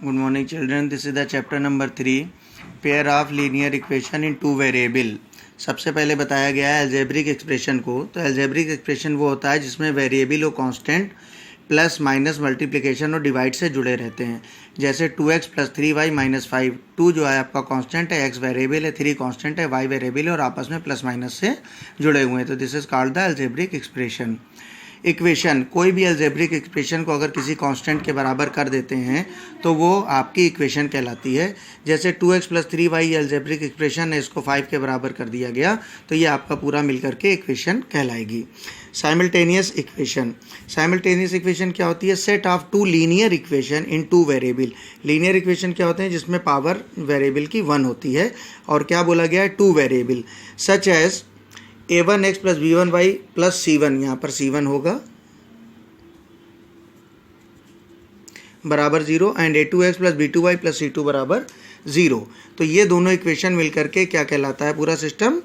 Good morning children, this is the chapter number 3, pair of linear equation in two variable. सबसे पहले बताया गया है एल्जेब्रिक एक्सप्रेशन को। तो एल्जेब्रिक एक्सप्रेशन वो होता है जिसमें वेरिएबल और कांस्टेंट प्लस माइनस मल्टीप्लिकेशन और डिवाइड से जुड़े रहते हैं। जैसे 2x + 3y - 5, 2 जो है आपका कांस्टेंट है, x वेरिएबल है, 3 कांस्टेंट है, y वेरिएबल है और आपस में प्लस माइनस से जुड़े हुए हैं। तो this is called the algebraic expression. Equation, कोई भी एल्जेब्रिक एक्सप्रेशन को अगर किसी कांस्टेंट के बराबर कर देते हैं तो वो आपकी इक्वेशन कहलाती है। जैसे 2x + 3y एल्जेब्रिक एक्सप्रेशन है, इसको 5 के बराबर कर दिया गया तो ये आपका पूरा मिलकर के इक्वेशन कहलाएगी। साइमल्टेनियस इक्वेशन, साइमल्टेनियस इक्वेशन क्या होती है? Set of two linear equation in two variable. Linear equation क्या होते हैं? जिसमें पावर वेरिएबल की 1 होती है और क्या बोला गया है? Two variable such as a1x + b1y + c1, यहाँ पर c1 होगा बराबर 0 एंड a2x + b2y + c2 बराबर 0। तो ये दोनों इक्वेशन मिलकर के क्या कहलाता है? पूरा सिस्टम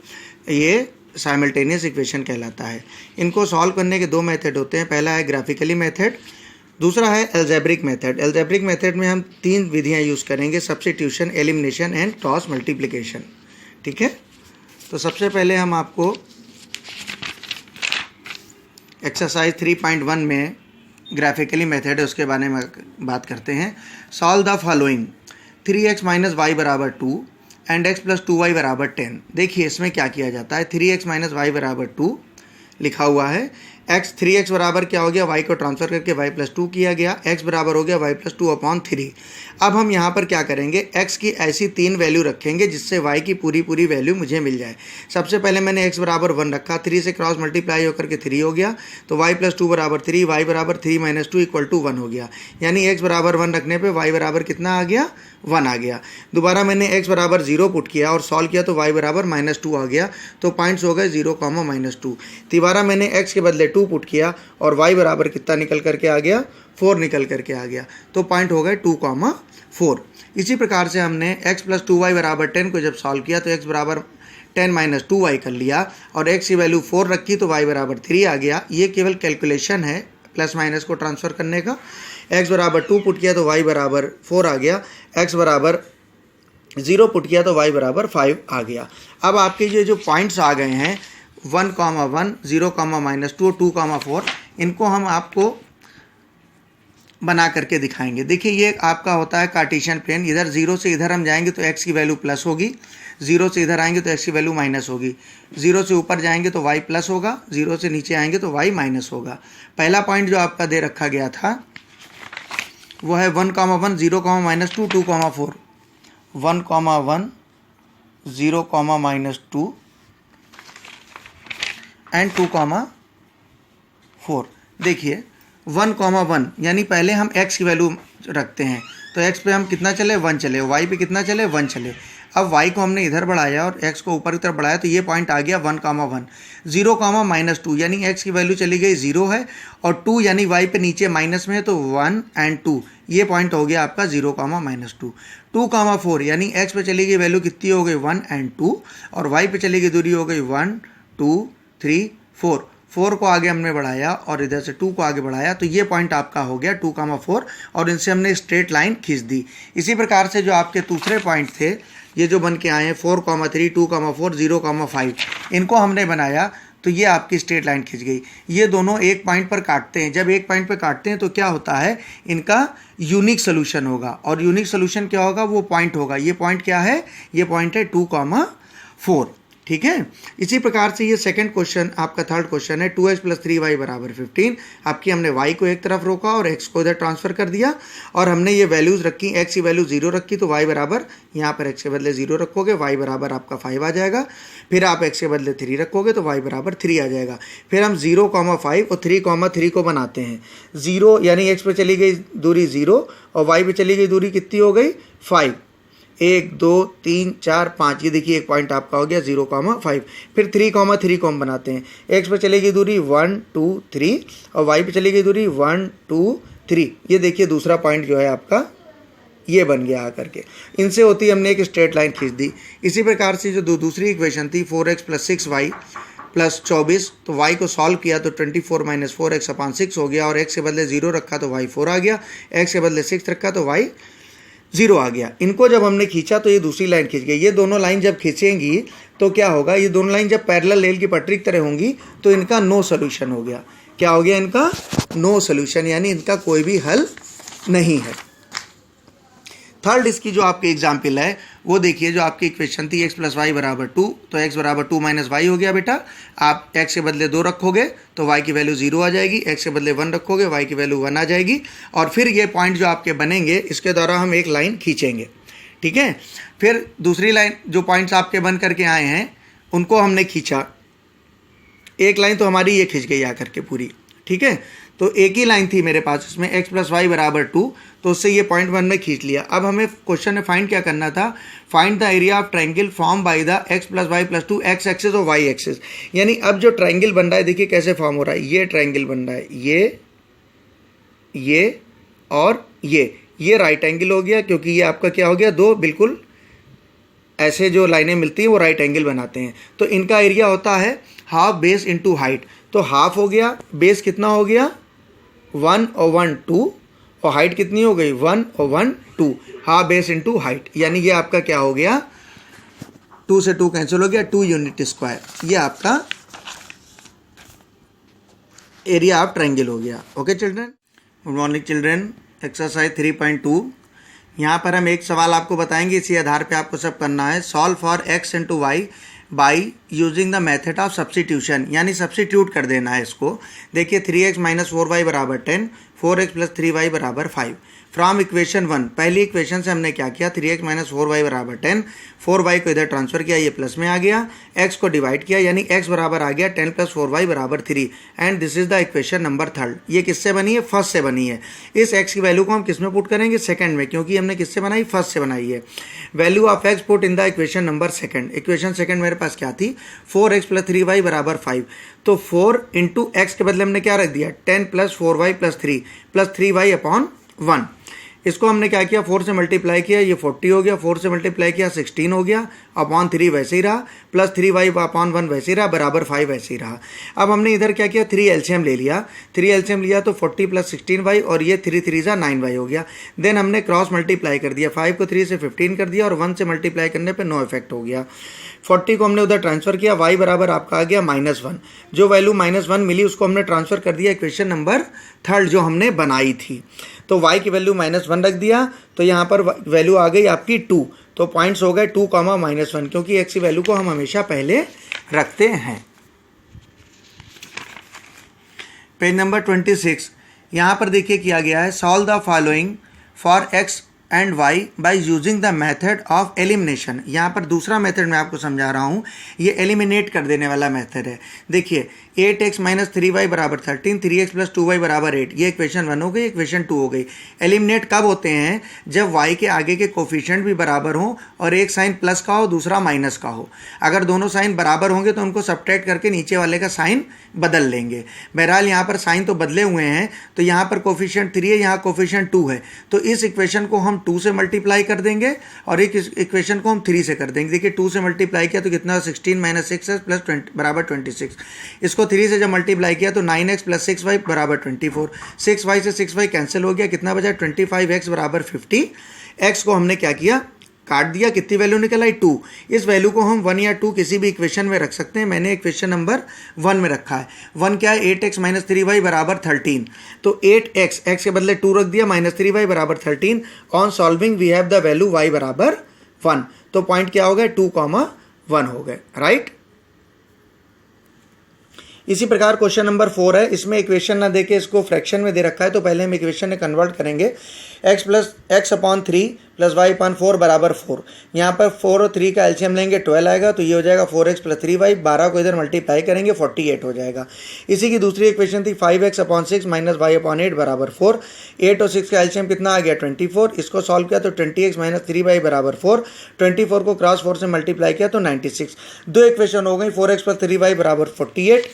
ये साइमल्टेनियस इक्वेशन कहलाता है। इनको सॉल्व करने के दो मेथड होते हैं। पहला है ग्राफिकली मेथड, दूसरा है एल्जेब्रिक मेथड। एल्जेब्रिक मेथड में हम 3 विधियाँ यूज़ करेंगे: substitution, elimination and cross multiplication. ठीक है, तो सबसे पहले हम आपको एक्सरसाइज 3.1 में ग्राफिकली मेथड है उसके बारे में बात करते हैं। Solve the following: 3x - y = 2 and x + 2y = 10। देखिए इसमें क्या किया जाता है। 3x - y = 2 लिखा हुआ है। 3x बराबर क्या हो गया? y को ट्रांसफर करके y + 2 किया गया, x बराबर हो गया y + 2/3। अब हम यहाँ पर क्या करेंगे? x की ऐसी 3 वैल्यू रखेंगे जिससे y की पूरी वैल्यू मुझे मिल जाए। सबसे पहले मैंने x बराबर 1 रखा, 3 से क्रॉस मल्टीप्लाई होकर के 3 हो गया, तो y + 2 = 3, y बराबर 3 - 2 = 1 हो गया। यानी x बराबर 1 रखने पर y बराबर कितना आ गया? 1 आ गया। दोबारा मैंने x बराबर 0 पुट किया और सॉल्व किया तो y बराबर -2 आ गया। तो पॉइंट्स हो गए 0, -2। दोबारा मैंने x के बदले 2 पुट किया और y बराबर कितना निकल करके आ गया? 4 निकल करके आ गया। तो पॉइंट हो गए 2, 4। इसी प्रकार से हमने x + 2y = 10 को जब सॉल्व किया तो x बराबर 10 - 2y कर लिया और x की वैल्यू 4 रखी तो y बराबर 3 आ गया। ये केवल कैलकुलेशन है प्लस माइनस को ट्रांसफ़र करने का। x बराबर 2 पुट किया तो y बराबर 4 आ गया, x बराबर 0 पुट किया तो y बराबर 5 आ गया। अब आपके ये जो पॉइंट्स आ गए हैं 1, 1, 0, -2, 2, 4, इनको हम आपको बना करके दिखाएंगे। देखिए ये आपका होता है कार्टेशियन प्लेन। इधर 0 से इधर हम जाएंगे तो x की वैल्यू प्लस होगी, 0 से इधर आएंगे तो x की वैल्यू माइनस होगी, 0 से ऊपर जाएंगे तो y प्लस होगा, 0 से नीचे आएंगे तो y माइनस होगा। पहला पॉइंट जो आपका दे रखा गया था वो है 1, 1, 0, -2, 2, 4। 1, 1, 0, -2 एंड 2, 4। देखिए 1, 1 यानी पहले हम x की वैल्यू रखते हैं तो x पे हम कितना चले? 1 चले, y पे कितना चले? 1 चले। अब y को हमने इधर बढ़ाया और x को ऊपर की तरफ बढ़ाया तो ये पॉइंट आ गया 1, 1, 0, -2 यानी x की वैल्यू चली गई 0 है और 2 यानी y पे नीचे माइनस में है तो 1 एंड 2, ये पॉइंट हो गया आपका 0, -2। 2, 4 यानी x पे चली गई वैल्यू कितनी हो गई? 1 एंड 2 और y पे चली गई दूरी हो गई 1, 2, 3, 4 को आगे हमने बढ़ाया और इधर से 2 को आगे बढ़ाया तो ये पॉइंट आपका हो गया 2, 4 और इनसे हमने स्ट्रेट लाइन खींच दी। इसी प्रकार से जो आपके दूसरे पॉइंट थे ये जो बन के आए हैं 4, 3, 2, 4, 0, 5, इनको हमने बनाया तो ये आपकी स्ट्रेट लाइन खिंच गई। ये दोनों एक पॉइंट पर काटते हैं। जब एक पॉइंट पर काटते हैं तो क्या होता है? इनका यूनिक सोल्यूशन होगा और यूनिक सोल्यूशन क्या होगा? वो पॉइंट होगा। ये पॉइंट क्या है? ये पॉइंट है 2, 4। ठीक है, इसी प्रकार से ये सेकंड क्वेश्चन आपका थर्ड क्वेश्चन है 2x + 3y = 15। आपकी हमने y को एक तरफ रोका और x को इधर ट्रांसफ़र कर दिया और हमने ये वैल्यूज़ रखी। x की वैल्यू 0 रखी तो y बराबर, यहाँ पर x के बदले 0 रखोगे, y बराबर आपका 5 आ जाएगा। फिर आप x के बदले 3 रखोगे तो y बराबर 3 आ जाएगा। फिर हम 0, 5 और 3, 3 को बनाते हैं। 0 यानी x पे चली गई दूरी 0 और y पे चली गई दूरी कितनी हो गई? 5। 1, 2, 3, 4, 5, ये देखिए एक पॉइंट आपका हो गया 0, 5। फिर 3, 3 को हम बनाते हैं। x पे चलेगी दूरी 1, 2, 3 और y पे चलेगी दूरी 1, 2, 3। ये देखिए दूसरा पॉइंट जो है आपका ये बन गया आकर के। इनसे होती हमने एक स्ट्रेट लाइन खींच दी। इसी प्रकार से जो दूसरी इक्वेशन थी 4x + 6y + 24, तो y को सॉल्व किया तो 24 - 4x/6 हो गया और x के बदले 0 रखा तो y 4 आ गया, x के बदले 6 रखा तो y 0 आ गया। इनको जब हमने खींचा तो ये दूसरी लाइन खींच गई। ये दोनों लाइन जब खींचेंगी तो क्या होगा, ये दोनों लाइन जब पैरेलल रेल की पटरी की तरह होंगी तो इनका नो सोल्यूशन हो गया। क्या हो गया इनका? नो सोल्यूशन, यानी इनका कोई भी हल नहीं है। थर्ड इसकी जो आपकी एग्जाम्पल है वो देखिए, जो आपकी इक्वेशन थी x + y = 2, तो x = 2 - y हो गया बेटा। आप x के बदले 2 रखोगे तो y की वैल्यू 0 आ जाएगी, x के बदले 1 रखोगे y की वैल्यू 1 आ जाएगी। और फिर ये पॉइंट जो आपके बनेंगे इसके द्वारा हम एक लाइन खींचेंगे, ठीक है। फिर दूसरी लाइन जो पॉइंट्स आपके बन करके आए हैं उनको हमने खींचा, एक लाइन तो हमारी ये खींच गई आकर के पूरी, ठीक है। तो एक ही लाइन थी मेरे पास इसमें x + y = 2, तो उससे ये पॉइंट 1 में खींच लिया। अब हमें क्वेश्चन में फाइंड क्या करना था, find the area of triangle form by the x + y + 2 x axis और y एक्सिस। यानी अब जो ट्रायंगल बन रहा है देखिए कैसे फॉर्म हो रहा है। ये ट्रायंगल बन रहा है, ये और ये राइट एंगल हो गया, क्योंकि ये आपका क्या हो गया, दो बिल्कुल ऐसे जो लाइनें मिलती हैं वो राइट एंगल बनाते हैं। तो इनका एरिया होता है हाफ बेस इंटू हाइट। तो हाफ हो गया, बेस कितना हो गया 1 और 1 2, और हाइट कितनी हो गई 1 और 1 2, हाफ बेस इंटू हाइट। यानी ये आपका क्या हो गया, 2 से 2 कैंसिल हो गया, 2 यूनिट स्क्वायर। ये आपका एरिया ऑफ ट्रायंगल हो गया। Okay children, good morning children. Exercise 3.2, यहाँ पर हम एक सवाल आपको बताएंगे, इसी आधार पे आपको सब करना है। Solve for x into y by using the method of substitution, यानी सब्सटीट्यूट कर देना है इसको। देखिए 3x - 4y = 10, 4x + 3y = 5। From equation 1, पहली इक्वेशन से हमने क्या किया, 3x - 4y = 10, 4y को इधर ट्रांसफर किया, ये प्लस में आ गया, x को डिवाइड किया, यानी x बराबर आ गया 10 + 4y = 3। And this is the equation number 3। ये किससे बनी है, फर्स्ट से बनी है। इस x की वैल्यू को हम किस में पुट करेंगे, सेकंड में, क्योंकि हमने किससे बनाई, फर्स्ट से बनाई है। Value of x put in the equation number second. Equation second मेरे पास क्या थी, 4x + 3y = 5। तो 4 इंटू x के बदले हमने क्या रख दिया, 10 + 4y + 3 + 3y/1। इसको हमने क्या किया, 4 से मल्टीप्लाई किया, ये 40 हो गया, 4 से मल्टीप्लाई किया 16 हो गया, अपॉन 3 वैसे ही रहा, प्लस 3y/1 वैसे ही रहा, बराबर 5 वैसे ही रहा। अब हमने इधर क्या किया, 3 एलसीएम ले लिया, 3 एलसीएम लिया तो 40 + 16y, और ये 3 3 = 9y हो गया। देन हमने क्रॉस मल्टीप्लाई कर दिया, 5 को 3 से 15 कर दिया, और 1 से मल्टीप्लाई करने पर नो इफेक्ट हो गया। 40 को हमने उधर ट्रांसफर किया, y बराबर आपका आ गया -1। जो वैल्यू -1 मिली उसको हमने ट्रांसफर कर दिया इक्वेशन नंबर 3 जो हमने बनाई थी। तो y की वैल्यू -1 रख दिया, तो यहाँ पर वैल्यू आ गई आपकी 2। तो पॉइंट्स हो गए 2, -1, क्योंकि x की वैल्यू को हम हमेशा पहले रखते हैं। पेज नंबर 26, यहाँ पर देखिए किया गया है, solve the following for x and y by using the method of elimination. यहाँ पर दूसरा मेथड मैं आपको समझा रहा हूँ, ये एलिमिनेट कर देने वाला मेथड है। देखिए 8x - 3y = 13, 3x + 2y = 8, ये इक्वेशन 1 हो गई, इक्वेशन 2 हो गई। एलिमिनेट कब होते हैं, जब y के आगे के कोफिशिएंट भी बराबर हों और एक साइन प्लस का हो दूसरा माइनस का हो। अगर दोनों साइन बराबर होंगे तो उनको सब्ट्रैक्ट करके नीचे वाले का साइन बदल लेंगे। बहरहाल यहाँ पर साइन तो बदले हुए हैं, तो यहाँ पर कोफिशिएंट 3 है, यहाँ कोफिशिएंट 2 है, तो इस इक्वेशन को हम 2 से मल्टीप्लाई कर देंगे और एक इक्वेशन को हम 3 से कर देंगे। देखिए 2 से मल्टीप्लाई किया तो कितना, 16 - 6x + 20 = 26। इसको 3 से जब मल्टीप्लाई किया तो 9x + 6y = 24। 6y से 6y कैंसिल हो गया, कितना बचा, 25x = 50। x को हमने क्या किया, काट दिया, कितनी वैल्यू निकल आई, 2। इस वैल्यू को हम 1 या 2 किसी भी इक्वेशन में रख सकते हैं। मैंने इक्वेशन नंबर 1 में रखा है। 1 क्या है, 8x - 3y = 13। तो 8x, x के बदले 2 रख दिया, -3y = 13। On solving we have the value y = 1। तो पॉइंट क्या हो गए, 2, 1 हो गए, राइट। इसी प्रकार क्वेश्चन नंबर 4 है, इसमें इक्वेशन ना देके इसको फ्रैक्शन में दे रखा है, तो पहले हम इक्वेशन में कन्वर्ट करेंगे। x/3 + y/4 = 4। यहाँ पर 4 और 3 का एलसीएम लेंगे, 12 आएगा, तो ये हो जाएगा 4x + 3y। 12 को इधर मल्टीप्लाई करेंगे, 48 हो जाएगा। इसी की दूसरी इक्वेशन थी 5x/6 - y/8 = 4। 8 और 6 का एलसीएम कितना आ गया, 24। इसको सॉल्व किया तो 20x - 3y = 4। 24 को क्रॉस 4 से मल्टीप्लाई किया तो 96। दो इक्वेशन हो गई, 4x + 3y = 48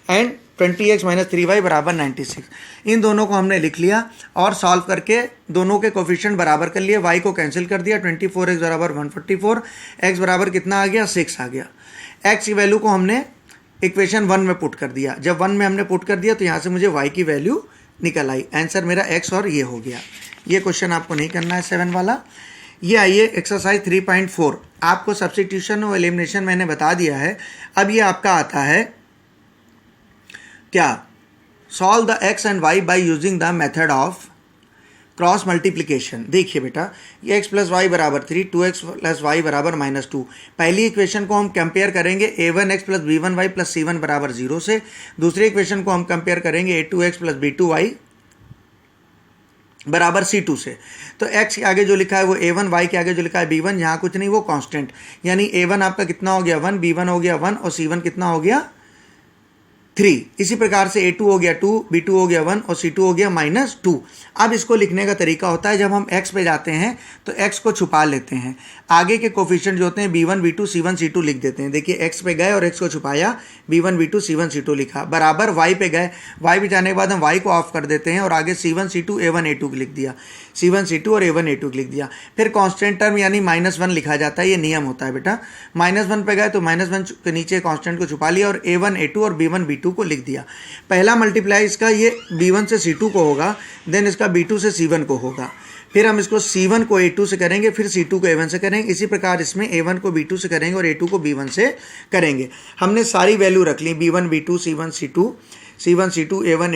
and 20x - 3y = 96। इन दोनों को हमने लिख लिया और सॉल्व करके दोनों के कोफिशिएंट बराबर कर लिए, y को कैंसिल कर दिया, 24x = 144, x बराबर कितना आ गया, 6 आ गया। x की वैल्यू को हमने इक्वेशन 1 में पुट कर दिया। जब 1 में हमने पुट कर दिया तो यहाँ से मुझे y की वैल्यू निकल आई। आंसर मेरा x और ये हो गया। ये क्वेश्चन आपको नहीं करना है 7 वाला। ये आइए एक्सरसाइज 3.4, आपको सब्स्टिट्यूशन और एलिमिनेशन मैंने बता दिया है। अब ये आपका आता है क्या, solve the x and y by using the method of cross multiplication. देखिए बेटा, ये x प्लस वाई बराबर 3, 2x प्लस वाई बराबर -2। पहली इक्वेशन को हम कंपेयर करेंगे a1x plus b1y plus c1 बराबर 0 से। दूसरी इक्वेशन को हम कंपेयर करेंगे a2x प्लस b2y बराबर c2 से। तो x के आगे जो लिखा है वो a1, y के आगे जो लिखा है b1, यहाँ कुछ नहीं, वो कांस्टेंट, यानी a1 आपका कितना हो गया 1, b1 हो गया 1 और c1 कितना हो गया 3। इसी प्रकार से a2 हो गया 2, b2 हो गया 1 और c2 हो गया -2। अब इसको लिखने का तरीका होता है, जब हम x पे जाते हैं तो x को छुपा लेते हैं, आगे के कोफिशिएंट जो होते हैं b1 b2 c1 c2 लिख देते हैं। देखिए x पे गए और x को छुपाया, b1 b2 c1 c2 लिखा, बराबर y पे गए, y पे जाने के बाद हम y को ऑफ कर देते हैं और आगे c1 c2 a1 a2 लिख दिया, c1 c2 और a1 a2 लिख दिया। फिर कांस्टेंट टर्म यानी -1 लिखा जाता है, ये नियम होता है बेटा। -1 पे गए तो -1 के नीचे कांस्टेंट को छुपा लिया और a1 a2 और b1 b2 को लिख दिया। पहला मल्टीप्लाई इसका ये b1 से c2 को होगा, देन इसका b2 से c1 को होगा, फिर हम इसको c1 को a2 से करेंगे, फिर c2 को a1 से करेंगे। इसी प्रकार इसमें a1 को b2 से करेंगे और a2 को b1 से करेंगे। हमने सारी वैल्यू रख ली, b1 b2 c1 c2 c1 c2 a1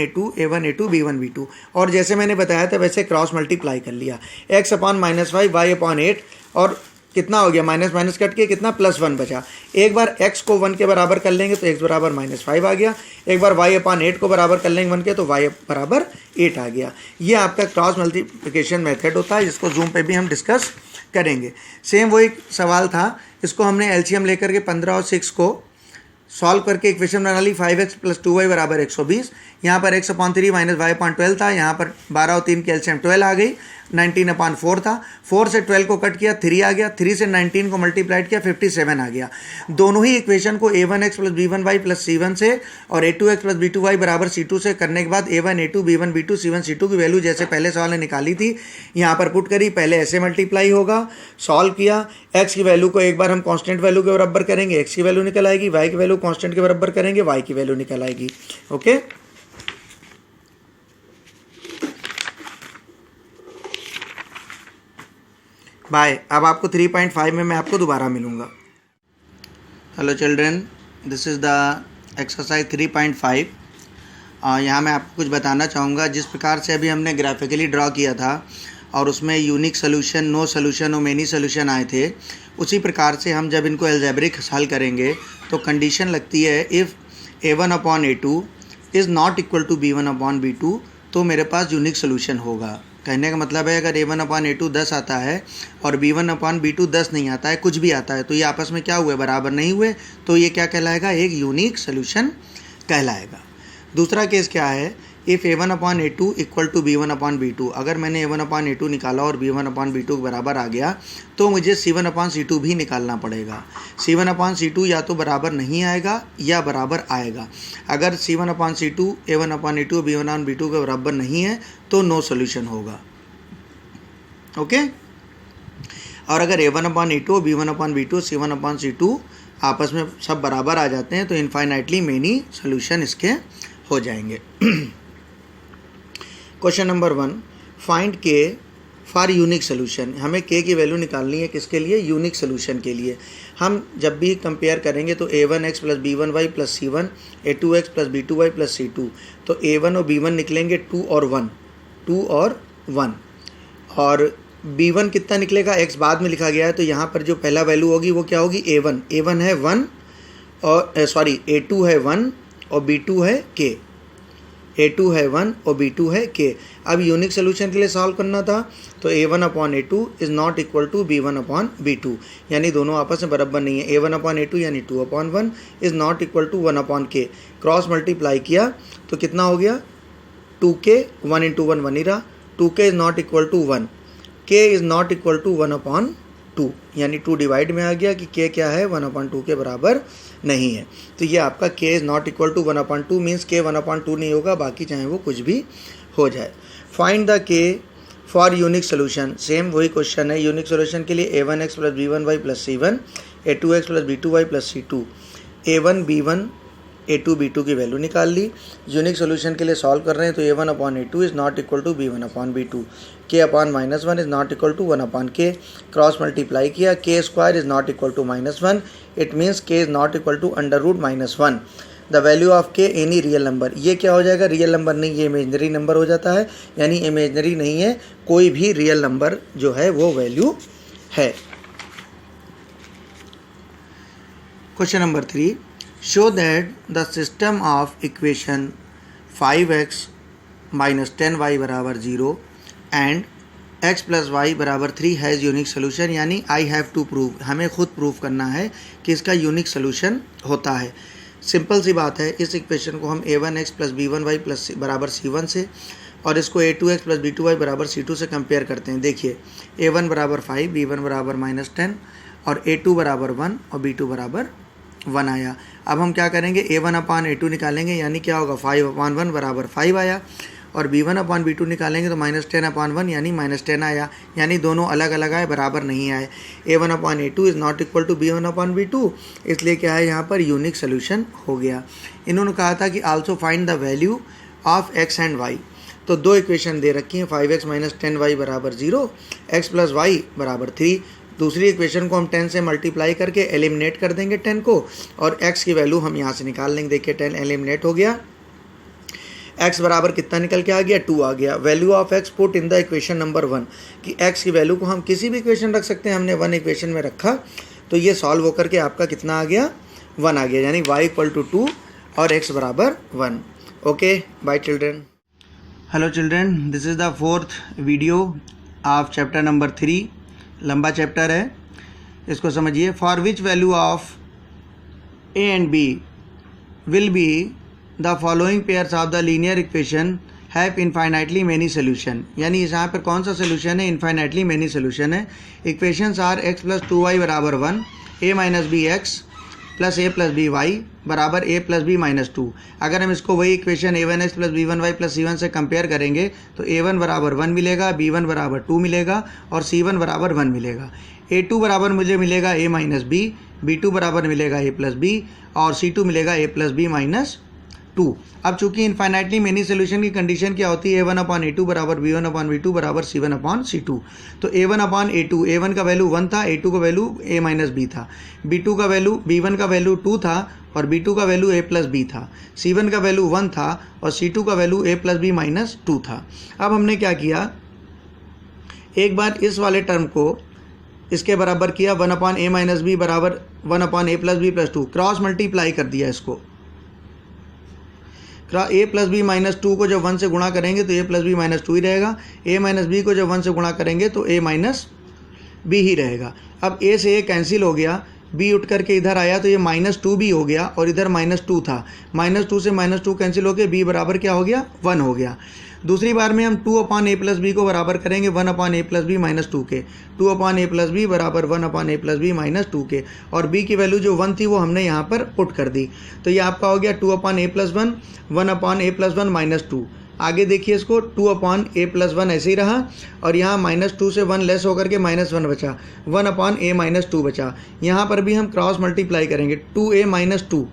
a2 b1 b2, और जैसे मैंने बताया था वैसे क्रॉस मल्टीप्लाई कर लिया, x अपॉन -5 y अपॉन 8, और कितना हो गया माइनस माइनस कट के कितना +1 बचा। एक बार x को 1 के बराबर कर लेंगे तो x बराबर -5 आ गया, एक बार y अपॉन 8 को बराबर कर लेंगे 1 के तो y बराबर 8 आ गया। ये आपका क्रॉस मल्टीप्लिकेशन मेथड होता है, जिसको जूम पे भी हम डिस्कस करेंगे। सेम वही सवाल था, इसको हमने एलसीएम लेकर के 15 और 6 को सॉल्व करके इक्वेशन बना ली, 5x प्लस 2y बराबर 120। यहाँ पर x upon 3 minus y upon 12 था, यहाँ पर 12 और 3 की एलसीएम 12 आ गई, 19 अपॉन 4 था, 4 से 12 को कट किया 3 आ गया, 3 से 19 को मल्टीप्लाइड किया 57 आ गया। दोनों ही इक्वेशन को a1x plus b1y plus c1 से और a2x प्लस b2y बराबर c2 से करने के बाद a1 a2 b1 b2 c1 c2 की वैल्यू जैसे पहले सवाल ने निकाली थी यहाँ पर पुट करी। पहले ऐसे मल्टीप्लाई होगा, सॉल्व किया, x की वैल्यू को एक बार हम कांस्टेंट वैल्यू के बराबर करेंगे, x की वैल्यू निकल आएगी, y की वैल्यू कांस्टेंट के बराबर करेंगे, y की वैल्यू निकल आएगी। Okay, bye. अब आपको 3.5 में मैं आपको दोबारा मिलूँगा। Hello children, this is the exercise 3.5। यहाँ मैं आपको कुछ बताना चाहूँगा। जिस प्रकार से अभी हमने ग्राफिकली ड्रॉ किया था और उसमें यूनिक सोल्यूशन, नो सोल्यूशन और मेनी सोल्यूशन आए थे, उसी प्रकार से हम जब इनको एल्जेब्रिक हल करेंगे तो कंडीशन लगती है if a1 upon a2 is not equal to b1 upon b2 तो मेरे पास यूनिक सोल्यूशन होगा। कहने का मतलब है अगर a1 अपॉन a2 10 आता है और b1 अपॉन b2 10 नहीं आता है, कुछ भी आता है, तो ये आपस में क्या हुए, बराबर नहीं हुए, तो ये क्या कहलाएगा, एक यूनिक सोल्यूशन कहलाएगा। दूसरा केस क्या है, if a1 upon a2 equal to b1 upon b2, अगर मैंने a1 अपॉन a2 निकाला और b1 अपॉन b2 के बराबर आ गया तो मुझे c1 अपॉन c2 भी निकालना पड़ेगा। c1 अपॉन c2 या तो बराबर नहीं आएगा या बराबर आएगा। अगर c1 upon c2 a1 upon a2 b1 upon b2 के बराबर नहीं है तो नो सोल्यूशन होगा। ओके, और अगर a1 upon a2 b1 upon b2 c1 upon c2 आपस में सब बराबर आ जाते हैं तो इनफाइनाइटली मेनी सोल्यूशन इसके हो जाएंगे। Question number 1, find k for unique solution. हमें k की वैल्यू निकालनी है, किसके लिए, यूनिक सोल्यूशन के लिए। हम जब भी कंपेयर करेंगे तो a1x plus b1y plus c1, a2x plus b2y plus c2, तो a1 और b1 निकलेंगे 2 और 1, 2 और 1, और b1 कितना निकलेगा, x बाद में लिखा गया है तो यहाँ पर जो पहला वैल्यू होगी वो क्या होगी, a1 है 1 और a2 है 1 और b2 है k, a2 है 1 और b2 है k। अब यूनिक सोल्यूशन के लिए सॉल्व करना था तो a1 upon a2 is not equal to b1 upon b2, यानी दोनों आपस में बराबर नहीं है। a1 अपॉन a2 यानी 2 upon 1 is not equal to 1 upon k। Cross multiply किया तो कितना हो गया, 2k, 1 इंटू 1 1 ही रहा, 2k is not equal to 1, k is not equal to 1 upon 2, यानी 2 डिवाइड में आ गया कि k क्या है, 1 अपॉन 2 के बराबर नहीं है। तो ये आपका k is not equal to 1 upon 2 means k 1 upon 2 नहीं होगा, बाकी चाहे वो कुछ भी हो जाए। Find the k for unique solution. Same वही क्वेश्चन है, यूनिक सोल्यूशन के लिए a1x plus b1y plus c1, a2x plus b2y plus c2, a1 b1 A2 B2 की वैल्यू निकाल ली। यूनिक सोल्यूशन के लिए सॉल्व कर रहे हैं तो A1/A2 is not equal to B1/B2, K/-1 is not equal to 1/K, cross multiply किया, K² is not equal to -1, it means K is not equal to √-1, the value of K any real number. ये क्या हो जाएगा, real number नहीं, ये imaginary number हो जाता है, यानी इमेजनरी नहीं है, कोई भी रियल नंबर जो है वो वैल्यू है। Question number 3, show that the system of equation 5x - 10y = 0 and x + y = 3 has unique solution, यानी आई हैव टू प्रूव, हमें खुद प्रूव करना है कि इसका यूनिक सोल्यूशन होता है। सिंपल सी बात है, इस इक्वेशन को हम a1x + b1y = c1 से और इसको a2x + b2y = c2 से कंपेयर करते हैं। देखिए a1 = 5, b1 = -10 और a2 = 1 और b2 = 1 आया। अब हम क्या करेंगे, a1/a2 निकालेंगे, यानी क्या होगा, 5/1 = 5 आया, और b1/b2 निकालेंगे तो -10/1 यानी -10 आया, यानी दोनों अलग अलग आए, बराबर नहीं आए। a1/a2 is not equal to b1/b2, इसलिए क्या है यहाँ पर यूनिक सोल्यूशन हो गया। इन्होंने कहा था कि also find the value of x and y, तो दो इक्वेशन दे रखी हैं, 5x - 10y = 0, x + y = 3। दूसरी इक्वेशन को हम 10 से मल्टीप्लाई करके एलिमिनेट कर देंगे 10 को, और x की वैल्यू हम यहाँ से निकाल लेंगे। देखिए 10 एलिमिनेट हो गया, x बराबर कितना निकल के आ गया, 2 आ गया। Value of x put in the equation number 1, कि x की वैल्यू को हम किसी भी इक्वेशन रख सकते हैं, हमने 1 इक्वेशन में रखा तो ये सॉल्व होकर के आपका कितना आ गया, 1 आ गया, यानी y = 2 और x = 1। Okay, bye children. Hello children, this is the 4th video of chapter number 3, लंबा चैप्टर है, इसको समझिए। For which value of a and b will be the following pairs of the linear equation have infinitely many solution, यानी यहाँ पर कौन सा solution है, इनफाइनाइटली मैनी सोल्यूशन है। Equations are x + 2y = 1, a - bx + a + by = a + b - 2। अगर हम इसको वही इक्वेशन a1x + b1y + c1 से कंपेयर करेंगे तो a1 = 1 मिलेगा, b1 = 2 मिलेगा और c1 = 1 मिलेगा। a2 बराबर मुझे मिलेगा a - b, b2 बराबर मिलेगा a + b और c2 मिलेगा a + b - 2। अब चूंकि इनफाइनाइटली मेनी सोल्यूशन की कंडीशन क्या होती है, a1/a2 = b1/b2 = c1/c2। तो a1/a2, a1 का वैल्यू 1 था, a2 का वैल्यू a - b था, b1 का वैल्यू 2 था और b2 का वैल्यू a + b था, c1 का वैल्यू 1 था और c2 का वैल्यू a + b - 2 था। अब हमने क्या किया, एक बार इस वाले टर्म को इसके बराबर किया, 1/a - b = 1/a + b + 2, cross multiply कर दिया इसको। a + b - 2 को जब 1 से गुणा करेंगे तो a + b - 2 ही रहेगा, a - b को जब 1 से गुणा करेंगे तो a - b ही रहेगा। अब a से a कैंसिल हो गया, b उठ करके इधर आया तो ये -2 भी हो गया और इधर -2 था, -2 से -2 कैंसिल हो गया, b बराबर क्या हो गया, 1 हो गया। दूसरी बार में हम 2/a + b को बराबर करेंगे 1/a + b - 2 के, 2/a + b = 1/a + b - 2 के, और b की वैल्यू जो 1 थी वो हमने यहाँ पर पुट कर दी, तो ये आपका हो गया 2/a + 1, 1/a + 1 - 2। आगे देखिए इसको, 2/a + 1 ऐसे ही रहा और यहाँ -2 से 1 लेस होकर के -1 बचा, 1/a - 2 बचा। यहाँ पर भी हम क्रॉस मल्टीप्लाई करेंगे, 2a - 2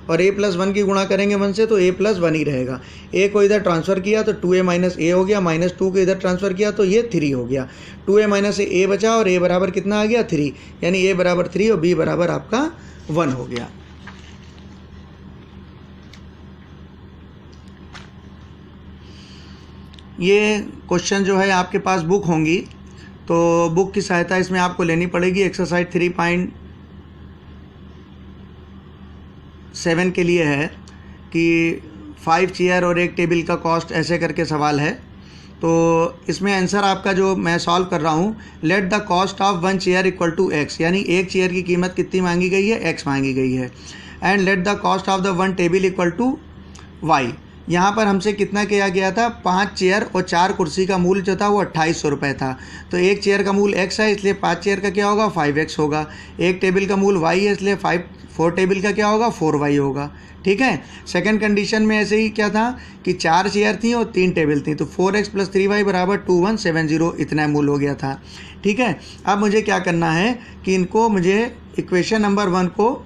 और a + 1 की गुणा करेंगे 1 से तो a + 1 ही रहेगा। a को इधर ट्रांसफ़र किया तो 2a - a हो गया, -2 को इधर ट्रांसफ़र किया तो ये 3 हो गया, 2a - a बचा और a बराबर कितना आ गया, 3, यानी a बराबर 3 और b बराबर आपका 1 हो गया। ये क्वेश्चन जो है आपके पास बुक होंगी, तो बुक की सहायता इसमें आपको लेनी पड़ेगी। एक्सरसाइज 3.7 के लिए है कि 5 चेयर और 1 टेबल का कॉस्ट ऐसे करके सवाल है, तो इसमें आंसर आपका जो मैं सॉल्व कर रहा हूँ, let the cost of 1 chair = x, यानी 1 चेयर की कीमत कितनी मांगी गई है, x मांगी गई है, and let the cost of the 1 table = y। यहाँ पर हमसे कितना किया गया था, 5 चेयर और 4 कुर्सी का मूल्य जो था वो 2800 रुपये था, तो 1 चेयर का मूल्य x है इसलिए 5 चेयर का क्या होगा, 5x होगा, 1 टेबल का मूल्य y है इसलिए 4 टेबल का क्या होगा, 4y होगा। ठीक है, सेकंड कंडीशन में ऐसे ही क्या था कि 4 चेयर थी और 3 टेबल थी, तो 4x + 3y = 2170 इतना मूल्य हो गया था। ठीक है, अब मुझे क्या करना है कि इनको मुझे इक्वेशन नंबर 1 को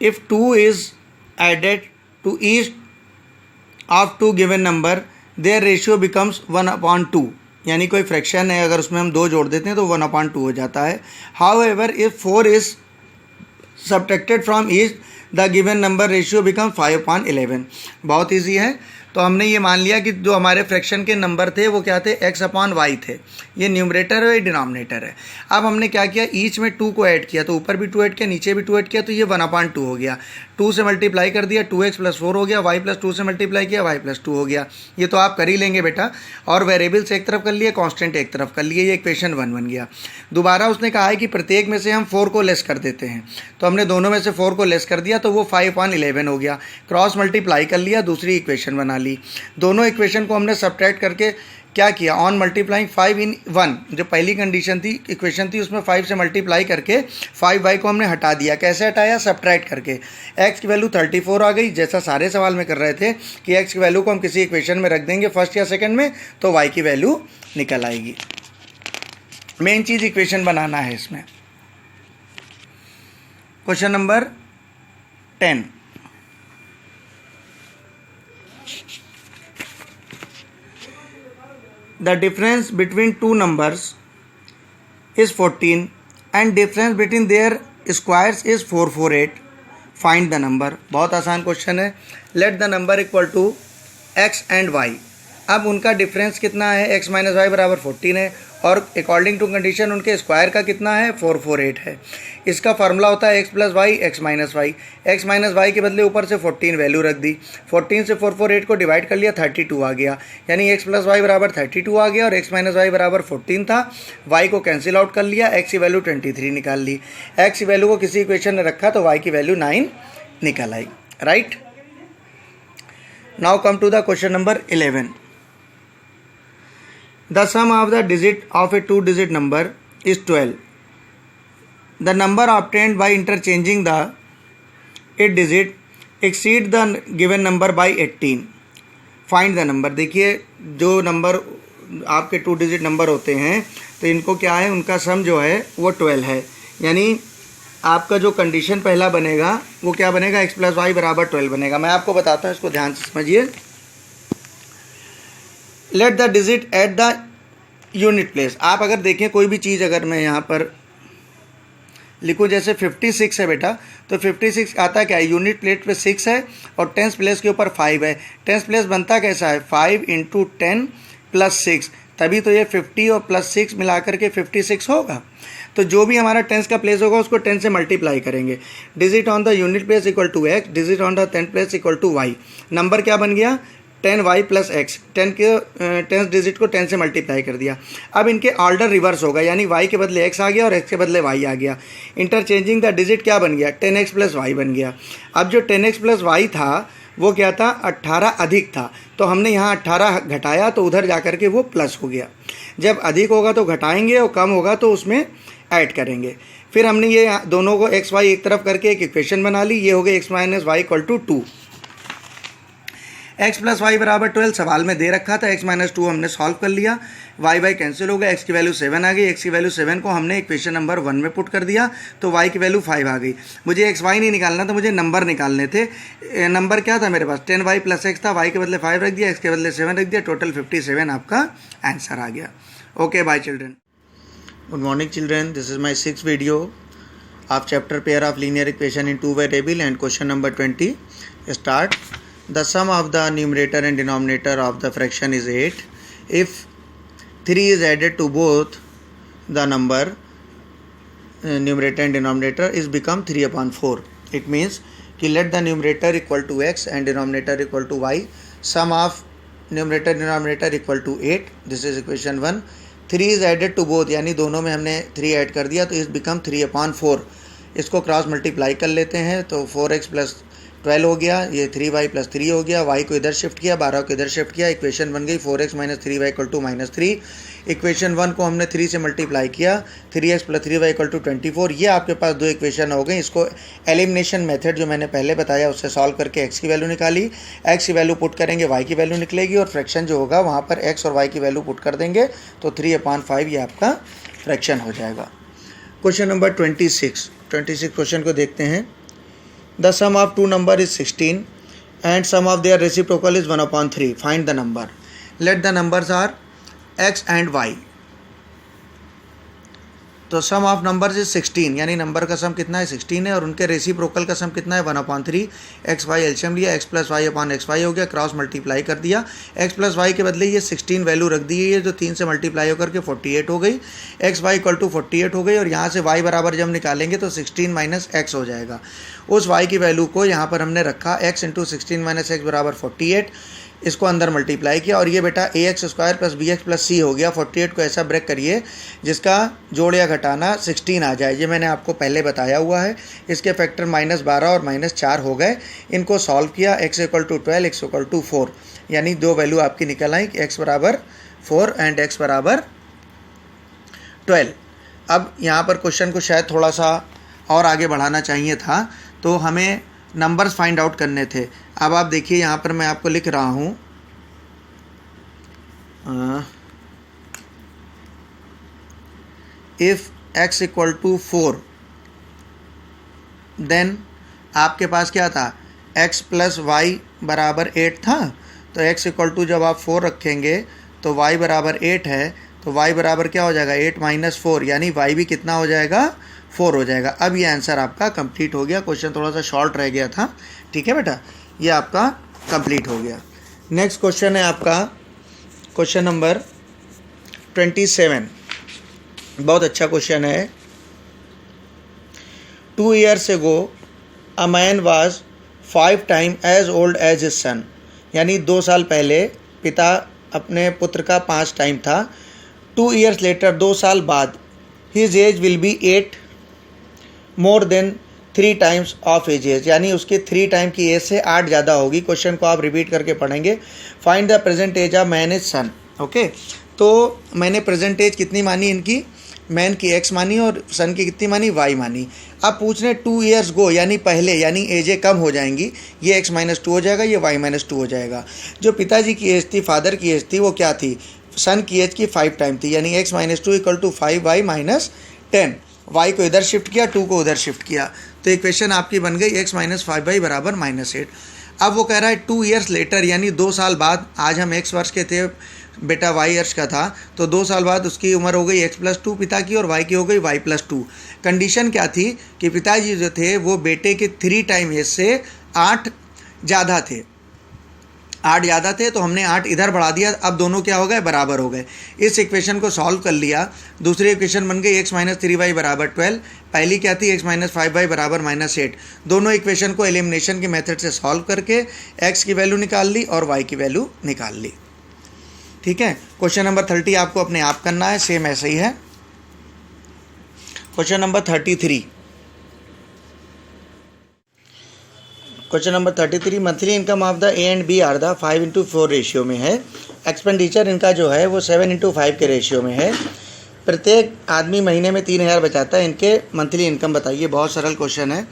if 2 is added to each of two given number their ratio becomes 1/2, यानी कोई फ्रैक्शन है अगर उसमें हम 2 जोड़ देते हैं तो 1/2 हो जाता है. However, if 4 is subtracted from each the given number ratio becomes 5/11. बहुत ईजी है. तो हमने ये मान लिया कि जो हमारे फ्रैक्शन के नंबर थे वो क्या थे, x/y थे. ये न्यूमरेटर है, ये डिनोमिनेटर है. अब हमने क्या किया, ईच में 2 को ऐड किया, तो ऊपर भी 2 ऐड किया, नीचे भी 2 ऐड किया, तो ये 1/2 हो गया. 2 से मल्टीप्लाई कर दिया, 2x + 4 हो गया, y + 2 से मल्टीप्लाई किया, y + 2 हो गया. ये तो आप कर ही लेंगे बेटा. और वेरिएबल्स एक तरफ कर लिए, कांस्टेंट एक तरफ कर लिए, ये इक्वेशन 1 बन गया. दोबारा उसने कहा है कि प्रत्येक में से हम 4 को लेस कर देते हैं, तो हमने दोनों में से 4 को लेस कर दिया, तो वो 5/11 हो गया. क्रॉस मल्टीप्लाई कर लिया, दूसरी इक्वेशन बना ली. दोनों इक्वेशन को हमने सब्ट्रैक्ट करके क्या किया, ऑन मल्टीप्लाइंग 5 इन 1, जो पहली कंडीशन थी, इक्वेशन थी, उसमें 5 से मल्टीप्लाई करके 5y को हमने हटा दिया. कैसे हटाया, सब्ट्रैक्ट करके. x की वैल्यू 34 आ गई, जैसा सारे सवाल में कर रहे थे कि x की वैल्यू को हम किसी इक्वेशन में रख देंगे फर्स्ट या सेकंड में, तो y की वैल्यू निकल आएगी. मेन चीज़ इक्वेशन बनाना है इसमें. Question number 10. The difference between two numbers is 14 and difference between their squares is 448. Find the number. बहुत आसान क्वेश्चन है. Let the number equal to x and y. अब उनका डिफरेंस कितना है, x - y = 14 है, और अकॉर्डिंग टू कंडीशन उनके स्क्वायर का कितना है, 448 है. इसका फार्मूला होता है x + y x - y. x - y के बदले ऊपर से 14 वैल्यू रख दी. 14 से 448 को डिवाइड कर लिया, 32 आ गया. यानी x + y = 32 आ गया, और x - y = 14 था. y को कैंसिल आउट कर लिया, x की वैल्यू 23 निकाल ली. x की वैल्यू को किसी इक्वेशन में रखा तो y की वैल्यू 9 निकल आई. Right. Now come to the question number 11. The sum of the digit of a 2-digit number is 12. The number obtained by interchanging the 8 digit exceed the given number by 18. Find the number. देखिए जो number आपके 2-digit number होते हैं तो इनको क्या है, उनका सम जो है वो 12 है. यानी आपका जो कंडीशन पहला बनेगा वो क्या बनेगा, x + y = 12 बनेगा. मैं आपको बताता हूँ, इसको ध्यान से समझिए. Let the digit at the unit place. आप अगर देखें कोई भी चीज़ अगर मैं यहाँ पर लिखूँ, जैसे 56 है बेटा, तो 56 आता क्या है, यूनिट प्लेट पे 6 है और 10th प्लेस के ऊपर 5 है. 10th प्लेस बनता कैसा है, 5 × 10 + 6, तभी तो ये 50 और +6 मिला करके 56 होगा. तो जो भी हमारा 10th का प्लेस होगा उसको 10 से मल्टीप्लाई करेंगे. Digit on the unit place = x, digit on the 10th place = y. Number क्या बन गया, 10y + x. 10 के 10th डिजिट को 10 से मल्टीप्लाई कर दिया. अब इनके ऑर्डर रिवर्स होगा, यानी y के बदले x आ गया और x के बदले y आ गया. इंटरचेंजिंग द डिजिट क्या बन गया, 10x + y बन गया. अब जो 10x + y था वो क्या था, 18 अधिक था, तो हमने यहाँ 18 घटाया तो उधर जा कर के वो प्लस हो गया. जब अधिक होगा तो घटाएंगे और कम होगा तो उसमें ऐड करेंगे. फिर हमने ये दोनों को x y एक तरफ करके एक इक्वेशन बना ली. ये हो गया x - y = 2. x + y = 12 सवाल में दे रखा था. x - 2 हमने सॉल्व कर लिया, y कैंसिल हो गया, x की वैल्यू 7 आ गई. x की वैल्यू 7 को हमने इक्वेशन नंबर 1 में पुट कर दिया तो y की वैल्यू 5 आ गई. मुझे x y नहीं निकालना था, मुझे नंबर निकालने थे. नंबर क्या था मेरे पास, 10y + x था, y के बदले 5 रख दिया, x के बदले 7 रख दिया, टोटल 57 आपका आंसर आ गया. Okay, bye children. Good morning children, this is my 6th video of chapter pair of linear equation in 2 variable and question number 20. Start. The sum of the numerator and denominator of the fraction is 8. If 3 is added to both the number numerator and denominator is become 3/4. It means कि let the numerator = x and denominator = y. Sum of numerator denominator = 8. This is equation 1. 3 is added to both, यानी दोनों में हमने 3 add कर दिया तो is become 3/4. इसको cross multiply कर लेते हैं तो 4x + 12 हो गया, ये 3y + 3 हो गया. y को इधर शिफ्ट किया, 12 को इधर शिफ्ट किया, इक्वेशन बन गई 4x - 3y = -3. इक्वेशन 1 को हमने 3 से मल्टीप्लाई किया, 3x + 3y = 24. ये आपके पास 2 इक्वेशन हो गई. इसको एलिमिनेशन मेथड जो मैंने पहले बताया उससे सॉल्व करके x की वैल्यू निकाली. x की वैल्यू पुट करेंगे, y की वैल्यू निकलेगी, और फ्रैक्शन जो होगा वहाँ पर x और y की वैल्यू पुट कर देंगे तो 3/5 ये आपका फ्रैक्शन हो जाएगा. क्वेश्चन नंबर 26 क्वेश्चन को देखते हैं. The sum of two number is 16 and sum of their reciprocal is 1/3. Find the number. Let the numbers are x and y. तो सम ऑफ नंबर्स इज 16, यानी नंबर का सम कितना है 16 है और उनके रेसिप्रोकल का सम कितना है 1/3. एक्स वाई एलसीएम लिया, x plus y upon x y हो गया, क्रॉस मल्टीप्लाई कर दिया, x प्लस वाई के बदले ये 16 वैल्यू रख दी है जो 3 से मल्टीप्लाई होकर के 48 हो गई, एक्स वाई इक्वल टू 48 हो गई और यहाँ से y बराबर जब निकालेंगे तो 16 माइनस एक्स हो जाएगा. उस y की वैल्यू को यहाँ पर हमने रखा x इंटू 16 माइनस एक्स बराबर 48, इसको अंदर मल्टीप्लाई किया और ये बेटा a x square plus b x plus c हो गया. 48 को ऐसा ब्रेक करिए जिसका जोड़ या घटाना 16 आ जाए, ये मैंने आपको पहले बताया हुआ है. इसके फैक्टर -12 और -4 हो गए. इनको सॉल्व किया, x equal to 12, x equal to 4, यानी दो वैल्यू आपकी निकल आई, x बराबर 4 एंड x बराबर 12. अब यहाँ पर क्वेश्चन को शायद थोड़ा सा और आगे बढ़ाना चाहिए था, तो हमें नंबर्स फाइंड आउट करने थे. अब आप देखिए यहाँ पर मैं आपको लिख रहा हूँ if x equal to 4 then आपके पास क्या था, x प्लस वाई बराबर 8 था. तो x इक्वल टू जब आप 4 रखेंगे तो y बराबर 8 है, तो y बराबर क्या हो जाएगा 8 माइनस 4, यानी y भी कितना हो जाएगा 4 हो जाएगा. अब ये आंसर आपका कंप्लीट हो गया. क्वेश्चन थोड़ा सा शॉर्ट रह गया था, ठीक है बेटा, ये आपका कंप्लीट हो गया. नेक्स्ट क्वेश्चन है आपका क्वेश्चन नंबर 27. बहुत अच्छा क्वेश्चन है. 2 years ago a man was 5 times as old as his son, यानी 2 साल पहले पिता अपने पुत्र का 5 टाइम था. 2 years later, 2 साल बाद, his age will be 8 more than 3 times of age, यानी उसके 3 टाइम की एज से 8 ज़्यादा होगी. क्वेश्चन को आप रिपीट करके पढ़ेंगे. Find the present age of man is son. Okay, तो मैंने प्रेजेंट एज कितनी मानी इनकी, मैन की x मानी और सन की कितनी मानी y मानी. अब पूछ रहे 2 years गो, यानी पहले, यानी एजें कम हो जाएंगी, ये x माइनस 2 हो जाएगा, ये y माइनस 2 हो जाएगा. जो पिताजी की एज थी, फादर की एज थी, वो क्या थी, सन की एज की 5 टाइम थी, यानी x minus 2 equal to 5y minus 10. y को इधर शिफ्ट किया, 2 को उधर शिफ्ट किया, तो इक्वेशन आपकी बन गई x माइनस 5y बराबर -8. अब वो कह रहा है 2 years लेटर, यानी 2 साल बाद, आज हम x वर्ष के थे, बेटा y वर्ष का था, तो 2 साल बाद उसकी उम्र हो गई x प्लस 2 पिता की, और y की हो गई y प्लस 2. कंडीशन क्या थी कि पिताजी जो थे वो बेटे के 3 टाइम एज से 8 ज़्यादा थे, 8 ज़्यादा थे, तो हमने 8 इधर बढ़ा दिया. अब दोनों क्या हो गए, बराबर हो गए. इस इक्वेशन को सॉल्व कर लिया. दूसरी इक्वेशन बन गई x माइनस 3y बराबर 12. पहली क्या थी, x माइनस 5y बराबर -8. दोनों इक्वेशन को एलिमिनेशन के मेथड से सॉल्व करके x की वैल्यू निकाल ली और y की वैल्यू निकाल ली. ठीक है. क्वेश्चन नंबर 30 आपको अपने आप करना है, सेम ऐसे ही है. Question number 33. Question number 33, monthly income of the A and B are the 5:4 ratio में है. एक्सपेंडिचर इनका जो है वो 7:5 के रेशियो में है. प्रत्येक आदमी महीने में 3,000 बचाता है. इनके मंथली इनकम बताइए. बहुत सरल क्वेश्चन है.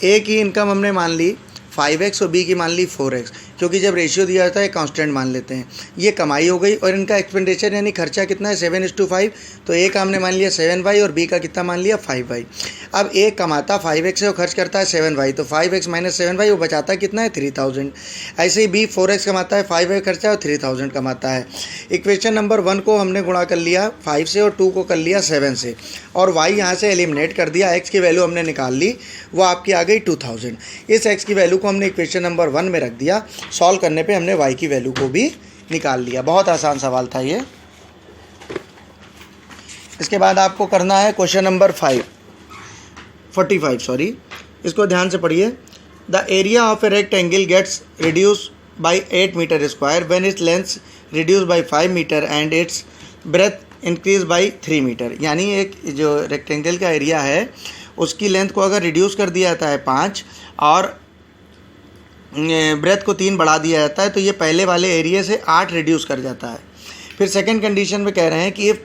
ए की इनकम हमने मान ली 5x और बी की मान ली 4x, क्योंकि जब रेशियो दिया जाता है कांस्टेंट मान लेते हैं. ये कमाई हो गई. और इनका एक्सपेंडिचर यानी खर्चा कितना है 7:5, तो ए का हमने मान लिया 7y और बी का कितना मान लिया 5y. अब ए कमाता 5x है और खर्च करता है 7y, तो 5x माइनस 7y, वो बचाता कितना है 3,000. ऐसे ही बी 4x कमाता है, 5y खर्चा है और 3,000 कमाता है. इक्वेशन नंबर 1 को हमने गुणा कर लिया 5 से और 2 को कर लिया 7 से, और y यहाँ से एलिमिनेट कर दिया. x की वैल्यू हमने निकाल ली, वो आपकी आ गई 2,000. इस x की वैल्यू को हमने इक्वेशन नंबर 1 में रख दिया. सॉल्व करने पे हमने y की वैल्यू को भी निकाल लिया. बहुत आसान सवाल था ये. इसके बाद आपको करना है क्वेश्चन नंबर 45 सॉरी. इसको ध्यान से पढ़िए. The area of a rectangle gets reduce by 8 metre square when its length reduce by 5 metre and its breadth increase by 3 metre. यानी एक जो रेक्टेंगल का एरिया है उसकी लेंथ को अगर रिड्यूस कर दिया जाता है 5 और ब्रेथ को 3 बढ़ा दिया जाता है, तो ये पहले वाले एरिया से 8 रिड्यूस कर जाता है. फिर सेकंड कंडीशन में कह रहे हैं कि if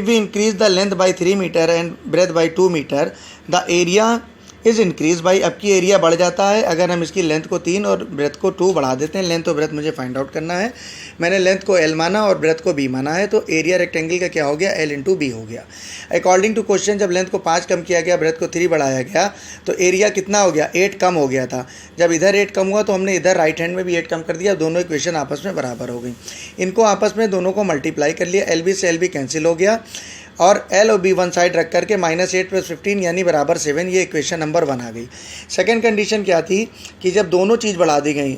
we increase the length by 3 metre and breadth by 2 metre the area is increase by, अब की एरिया बढ़ जाता है अगर हम इसकी लेंथ को 3 और ब्रेथ को 2 बढ़ा देते हैं। लेंथ और ब्रेथ मुझे फाइंड आउट करना है। मैंने लेंथ को L माना और ब्रेथ को B माना है, तो एरिया रेक्टेंगल का क्या हो गया, L इंटू B हो गया। अकॉर्डिंग टू क्वेश्चन जब लेंथ को 5 कम किया गया, ब्रेथ को 3 बढ़ाया गया, तो एरिया कितना हो गया, 8 कम हो गया था। जब इधर 8 कम हुआ तो हमने इधर राइट हैंड में भी 8 कम कर दिया, दोनों इक्वेशन आपस में बराबर हो गई। इनको आपस में दोनों को मल्टीप्लाई कर लिया, LB से LB कैंसिल हो गया और L और B वन साइड रख करके -8 + 15 यानी बराबर 7, ये इक्वेशन नंबर 1 आ गई। सेकंड कंडीशन क्या थी कि जब दोनों चीज़ बढ़ा दी गई,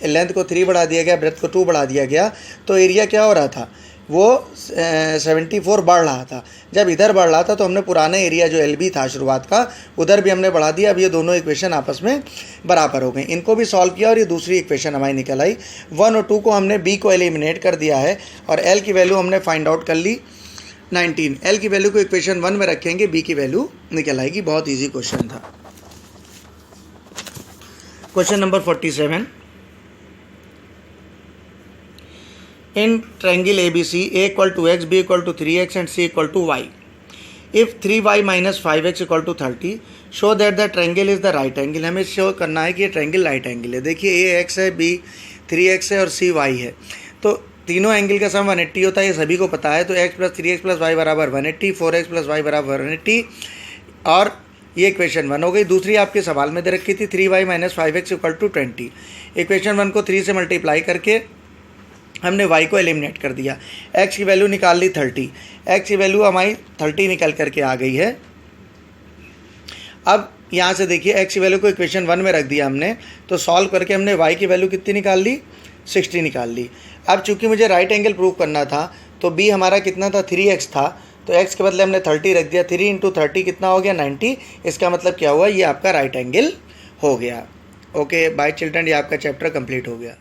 लेंथ को 3 बढ़ा दिया गया, ब्रेथ को 2 बढ़ा दिया गया, तो एरिया क्या हो रहा था, वो 74 बढ़ रहा था। जब इधर बढ़ रहा था तो हमने पुराना एरिया जो LB था शुरुआत का, उधर भी हमने बढ़ा दिया। अब ये दोनों इक्वेशन आपस में बराबर हो गई। इनको भी सॉल्व किया और ये दूसरी इक्वेशन हमारी निकल आई। 1 और 2 को हमने B को एलिमिनेट कर दिया है और L की वैल्यू हमने फाइंड आउट कर ली 19। L की वैल्यू को इक्वेशन 1 में रखेंगे, B की वैल्यू निकल आएगी। बहुत ईजी क्वेश्चन था। Question number 47, in triangle ABC, A equal to x, B equal to 3x and C equal to y. If 3y minus 5x equal to 30, show that the triangle is the right angle। हमें show करना है कि ये triangle right angle है। देखिए A x है, B 3x है और C y है, तो तीनों एंगल का सम 180 होता है, ये सभी को पता है। तो x + 3x + y बराबर 180, 4x + y बराबर 180 और ये इक्वेशन 1 हो गई। दूसरी आपके सवाल में दे रखी थी 3y - 5x = 20। इक्वेशन 1 को 3 से मल्टीप्लाई करके हमने y को एलिमिनेट कर दिया। x की वैल्यू निकाल ली 30, x की वैल्यू हमारी 30 निकल करके आ गई है। अब यहाँ से देखिए x की वैल्यू को इक्वेशन 1 में रख दिया हमने, तो सॉल्व करके हमने y की वैल्यू कितनी निकाल ली, 60 निकाल ली। अब चूंकि मुझे राइट एंगल प्रूव करना था, तो b हमारा कितना था, 3x था, तो x के बदले हमने 30 रख दिया। 3 × 30 कितना हो गया, 90। इसका मतलब क्या हुआ, ये आपका राइट एंगल हो गया। ओके बाय चिल्ड्रन, ये आपका चैप्टर कंप्लीट हो गया।